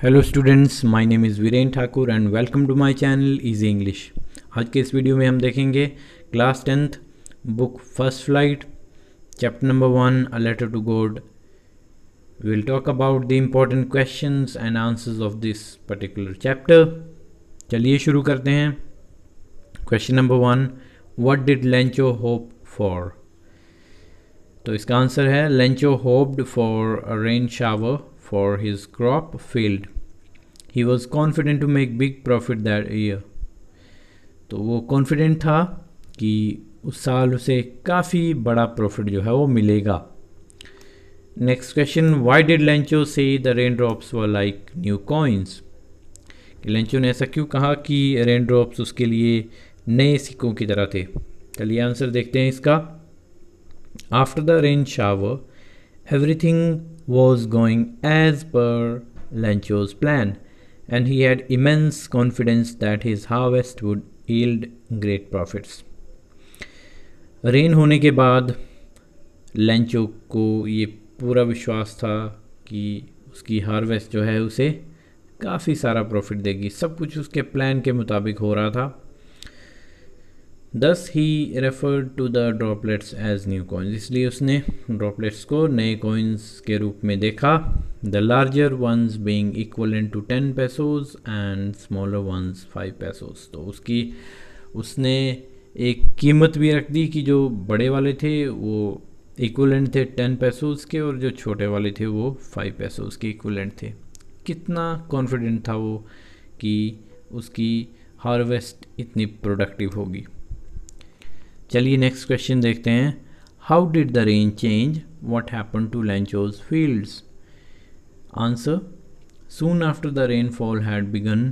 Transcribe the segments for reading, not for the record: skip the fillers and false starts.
Hello students, my name is Viren Thakur and welcome to my channel easy English. आज के इस video में हम देखेंगे class 10th book first flight chapter number 1 a letter to God. We will talk about the important questions and answers of this particular chapter. चलिए शुरू करते हैं। Question number 1, what did Lencho hope for? तो इसका answer है Lencho hoped for a rain shower for his crop field. He was confident to make big profit that year. तो वो confident था कि उस साल उसे काफ़ी बड़ा प्रॉफिट जो है वो मिलेगा। Next question, why did Lencho say the raindrops were like new coins? Lencho ने ऐसा क्यों कहा कि रेन ड्रॉप्स उसके लिए नए सिक्कों की तरह थे? चलिए आंसर देखते हैं इसका। After the rain shower everything was going as per Lencho's plan, and he had immense confidence that his harvest would yield great profits. Rain होने के बाद लेंचो को ये पूरा विश्वास था कि उसकी हार्वेस्ट जो है उसे काफ़ी सारा प्रॉफिट देगी। सब कुछ उसके प्लान के मुताबिक हो रहा था। Thus he referred to the droplets as new coins. इसलिए उसने droplets को नए coins के रूप में देखा। The larger ones being equivalent to 10 pesos and smaller ones 5 pesos. तो उसने एक कीमत भी रख दी कि जो बड़े वाले थे वो equivalent थे 10 pesos के और जो छोटे वाले थे वो 5 pesos के equivalent थे। कितना confident था वो कि उसकी harvest इतनी productive होगी। चलिए नेक्स्ट क्वेश्चन देखते हैं। How did the rain change what happen to Lencho's fields? Answer, soon after the rainfall had begun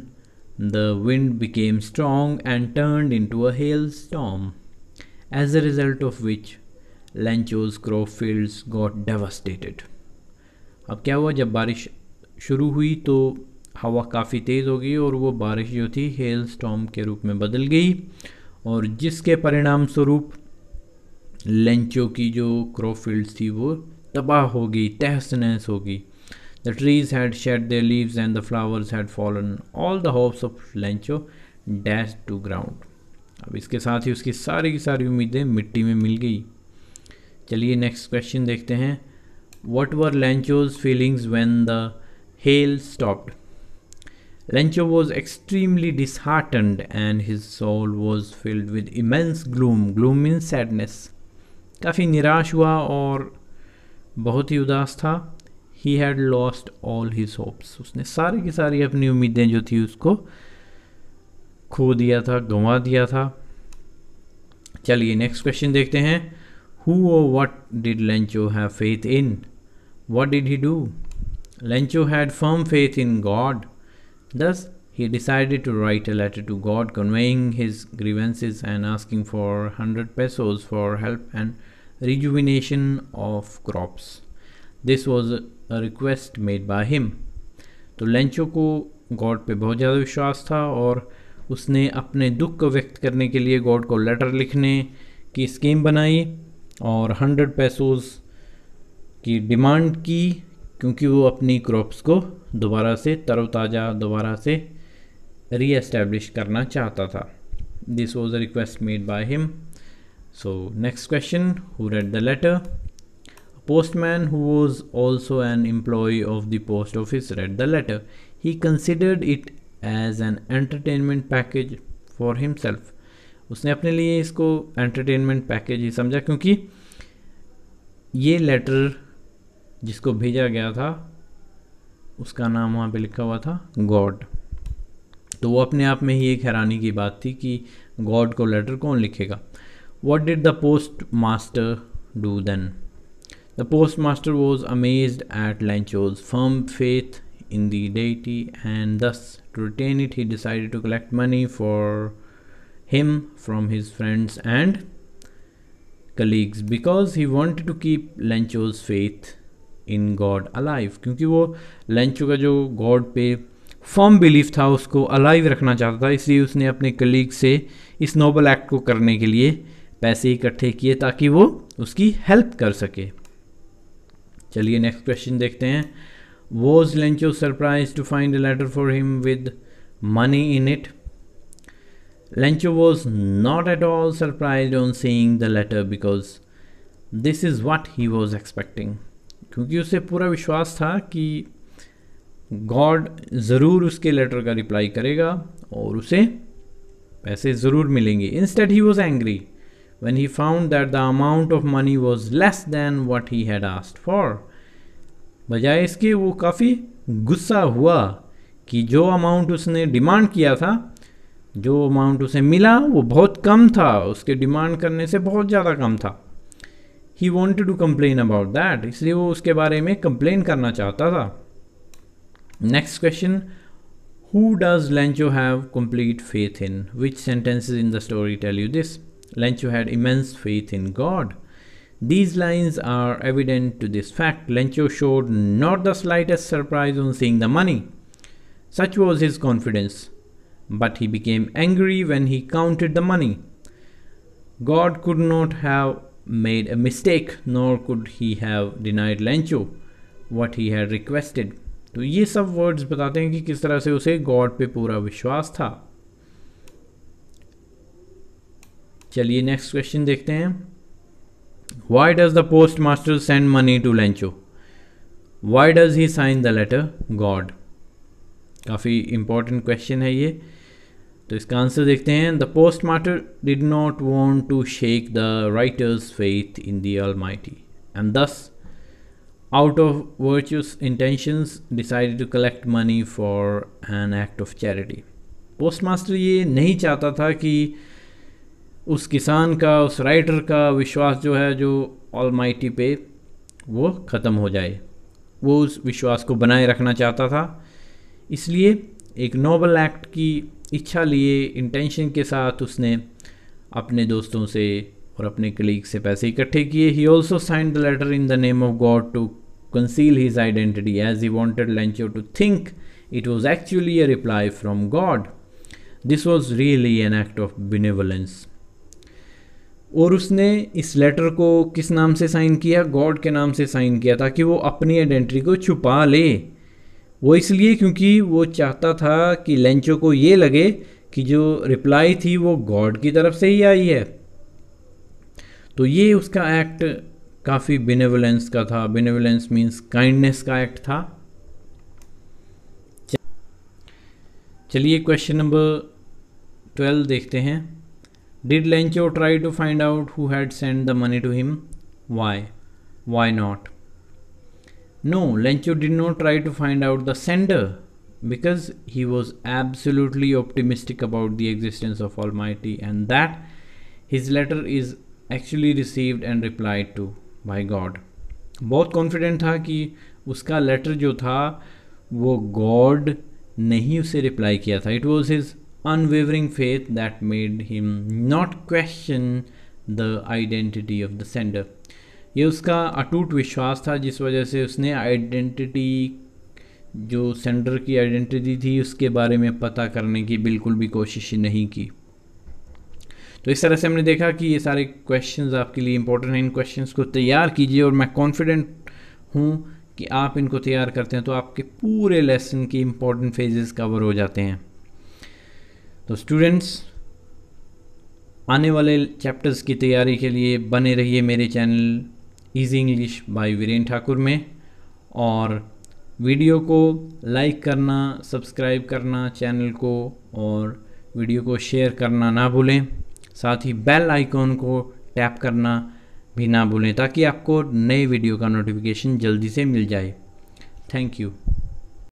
the wind became strong and turned into a hail storm, as a result of which Lencho's crop fields got devastated. अब क्या हुआ, जब बारिश शुरू हुई तो हवा काफ़ी तेज़ हो गई और वो बारिश जो थी हेल स्टॉर्म के रूप में बदल गई, और जिसके परिणाम स्वरूप लेंचो की जो क्रॉप फील्ड्स थी वो तबाह हो गई, तहस नहस हो गई। The trees had shed their leaves and the flowers had fallen, all the hopes of Lencho dash to ground. अब इसके साथ ही उसकी सारी की सारी उम्मीदें मिट्टी में मिल गई। चलिए नेक्स्ट क्वेश्चन देखते हैं। What were Lencho's feelings when the hell stopped? Lencho was extremely disheartened and his soul was filled with immense gloom. Gloom means sadness. काफ़ी निराश हुआ और बहुत ही उदास था। He had lost all his hopes. उसने सारी की सारी अपनी उम्मीदें जो थी उसको खो दिया था, गंवा दिया था। चलिए नेक्स्ट क्वेश्चन देखते हैं। Who or what did Lencho have faith in? What did he do? Lencho had firm faith in God. Thus, he decided to write a letter to God conveying his grievances and asking for 100 pesos for help and rejuvenation of crops. This was a request made by him. तो Lencho को God पे बहुत ज़्यादा विश्वास था और उसने अपने दुख को व्यक्त करने के लिए गॉड को लेटर लिखने की स्कीम बनाई और 100 पेसोस की डिमांड की, क्योंकि वो अपनी क्रॉप्स को दोबारा से तरोताज़ा दोबारा से रीएस्टैब्लिश करना चाहता था। This was a request made by him. So next question, who read the letter? Postman who was also an employ of the post office read the letter. He considered it as an entertainment package for himself. उसने अपने लिए इसको entertainment package ही समझा, क्योंकि ये letter जिसको भेजा गया था उसका नाम वहाँ पे लिखा हुआ था गॉड। तो वो अपने आप में ही एक हैरानी की बात थी कि गॉड को लेटर कौन लिखेगा। What did the postmaster do then? The postmaster was amazed at Lencho's firm faith in the deity and thus to retain it he decided to collect money for him from his friends and colleagues because he wanted to keep Lencho's faith in God alive. क्योंकि वो Lencho का जो God पे firm belief था उसको alive रखना चाहता था, इसलिए उसने अपने कलीग से इस नोबल एक्ट को करने के लिए पैसे इकट्ठे किए ताकि वो उसकी हेल्प कर सके। चलिए नेक्स्ट क्वेश्चन देखते हैं। Was Lencho surprised to find a letter for him with money in it? Lencho was not at all surprised on seeing the letter because this is what he was expecting. क्योंकि उसे पूरा विश्वास था कि God ज़रूर उसके letter का reply करेगा और उसे पैसे ज़रूर मिलेंगे. Instead he was angry when he found that the amount of money was less than what he had asked for. बजाय इसके वो काफ़ी गुस्सा हुआ कि जो अमाउंट उसने डिमांड किया था, जो अमाउंट उसे मिला वो बहुत कम था, उसके डिमांड करने से बहुत ज़्यादा कम था. He wanted to complain about that, इसलिए वो उसके बारे में कंप्लेन करना चाहता था. Next question, who does Lencho have complete faith in? Which sentences in the story tell you this? Lencho had immense faith in God. These lines are evident to this fact. Lencho showed not the slightest surprise on seeing the money. Such was his confidence. But he became angry when he counted the money. God could not have made a mistake, nor could he have denied Lencho what he had requested. तो ये सब words बताते हैं कि किस तरह से उसे गॉड पे पूरा विश्वास था. चलिए नेक्स्ट क्वेश्चन देखते हैं. Why does the postmaster send money to Lencho? Why does he sign the letter God? काफ़ी इम्पोर्टेंट क्वेश्चन है ये, तो इसका आंसर देखते हैं. The postmaster did not want to shake the writer's faith in the Almighty, and thus, out of virtuous intentions, decided to collect money for an act of charity. Postmaster ये नहीं चाहता था कि उस किसान का, उस राइटर का विश्वास जो है जो ऑलमाइटी पे वो ख़त्म हो जाए. वो उस विश्वास को बनाए रखना चाहता था, इसलिए एक नोबल एक्ट की इच्छा लिए, इंटेंशन के साथ उसने अपने दोस्तों से और अपने कलीग से पैसे इकट्ठे किए. He also signed the letter in the name of God to conceal his identity as he wanted Lencho to think it was actually a reply from God. This was really an act of benevolence. और उसने इस letter को किस नाम से sign किया? God के नाम से साइन किया, ताकि वो अपनी आइडेंटिटी को छुपा ले. वो इसलिए क्योंकि वो चाहता था कि लेंचो को ये लगे कि जो रिप्लाई थी वो गॉड की तरफ से ही आई है. तो ये उसका एक्ट काफ़ी बिनेवलेंस का था. बिनेवलेंस मीन्स काइंडनेस का एक्ट था. चलिए क्वेश्चन नंबर 12 देखते हैं. Did Lencho try to find out who had sent the money to him? Why? Why not? No, Lencho did not try to find out the sender because he was absolutely optimistic about the existence of Almighty and that his letter is actually received and replied to by God. बहुत confident था कि उसका letter जो था वो God ने ही उसे reply किया था. It was his unwavering faith that made him not question the identity of the sender. ये उसका अटूट विश्वास था जिस वजह से उसने आइडेंटिटी, जो सेंडर की आइडेंटिटी थी, उसके बारे में पता करने की बिल्कुल भी कोशिश नहीं की. तो इस तरह से हमने देखा कि ये सारे क्वेश्चंस आपके लिए इंपॉर्टेंट हैं. इन क्वेश्चंस को तैयार कीजिए और मैं कॉन्फिडेंट हूँ कि आप इनको तैयार करते हैं तो आपके पूरे लेसन के इंपॉर्टेंट फेजेस कवर हो जाते हैं. तो स्टूडेंट्स, आने वाले चैप्टर्स की तैयारी के लिए बने रहिए मेरे channel easy English by Viren Thakur में, और वीडियो को लाइक करना, सब्सक्राइब करना चैनल को, और वीडियो को शेयर करना ना भूलें. साथ ही बेल आइकॉन को टैप करना भी ना भूलें ताकि आपको नए वीडियो का नोटिफिकेशन जल्दी से मिल जाए. Thank you.